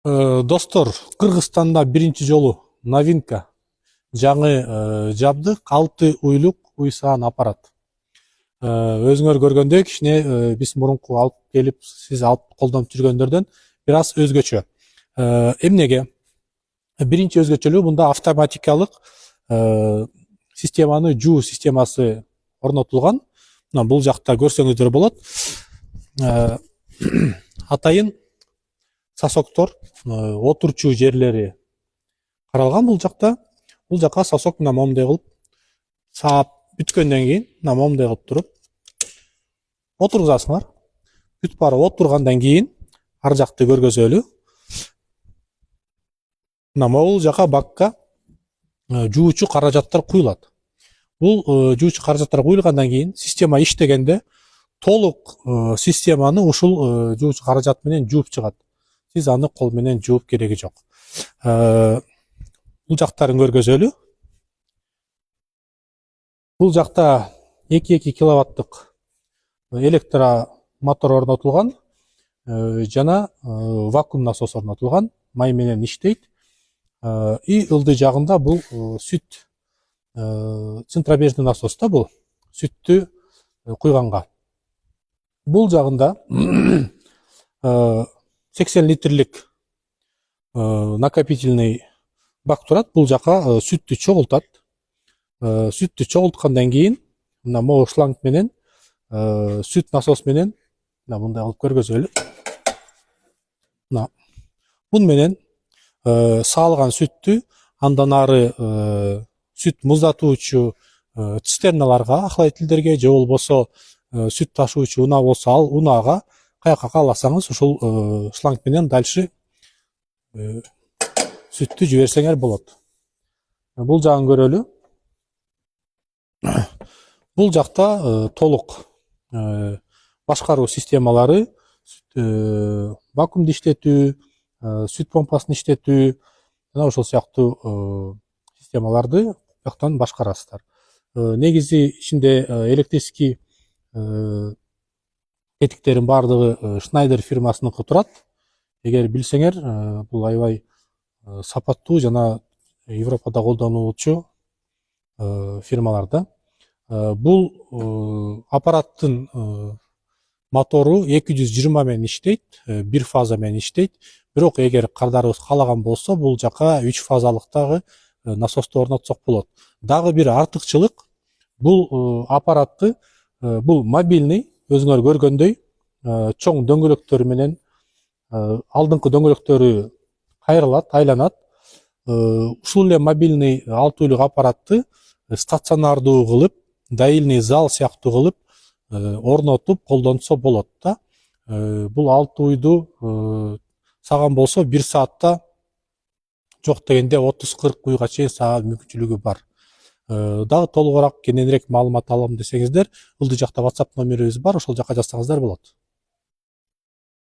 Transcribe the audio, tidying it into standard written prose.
Достор, Кыргызстанда биринчи жолу новинка жаңы жабдык 6 уйлук уй-саан аппарат. Өзүңөр көргөндөй кичине биз мурунку алып келип сиз алып колдонуп жүргөндөрдөн бир аз өзгөчө. Эмнеге? Биринчи өзгөчөлүгү мында автоматикалык системаны жуу системасы орнотулган. Мына бул жакта көрсөңүздөр болот. Атайын сосоктор, отурчу жерлери каралган бул жакта. Бул жака сосок мына момундай кылып саап бүткөндөн кийин мына момундай кылып туруп отургузасыңар. Бүтүп барып отургандан кийин ар жакты көргөзөлү. Мына могул жака бакка жуучу каражаттар куюлат. Бул жуучу каражаттар куюлгандан кийин система иштегенде толук системаны ушул жуучу каражат менен жууп чыгат. Сиз аны кол менен жууп кереги жок. Бул жактарын көргөзөлү. Бул жакта 2,2 киловаттык электромотор орнотулган жана вакуум насос орнотулган, май менен иштейт. И ылдый жагында бул сүт центробежный насос да, бул сүттү куйганга. Бул жагында 80 литрлик накопительный бак турат. Бул жака сүттү чогултат. Сүттү чогулткандан кийин мына могу шланг менен сүт насос менен мына мындай кылып көргөзөлү. Мына бун менен саалган сүттү андан ары сүт муздатуучу цистерналарга, охладительдерге же болбосо сүт ташуучу унаа болсо ал унаага каяка кааласаңыз ушул шланг менен дальше сүттү жиберсеңер болот. Бул жагын көрөлү. Бул жакта толук башкаруу системалары, вакуумду иштетүү, сүт помпасын иштетүү жана ошол сыяктуу системаларды жактан башкарасыздар. Негизи ичинде электрический тетиктерин баардыгы Schneider фирмасыныкы турат. Эгер билсеңер, бул аябай сапаттуу жана Европада колдонулчу фирмаларда. Бул аппараттын мотору 220 менен иштейт, бир фаза менен иштейт. Бирок эгер кардарыбыз каалаган болсо, бул жака 3 фазалыктагы насосту орнотсок болот. Дагы бир артыкчылык, бул аппаратты бул мобильный, өзүңөр көргөндөй чоң дөңгөлөктөрү менен алдыңкы дөңгөлөктөрү кайрылат, айланат. Ушул эле мобильный 6 уйлук аппаратты стационардуу кылып, доильный зал сыяктуу кылып орнотуп колдонсо болот да. Бул 6 уйду саган болсо 1 саатта жок дегенде 30-40 уйга чейин саага мүмкүнчүлүгү бар. Дагы толугураак, кененирээк маалымат алам десеңиздер, ылдый жакта WhatsApp номерибиз бар, ошол жака жазсаңыздар болот.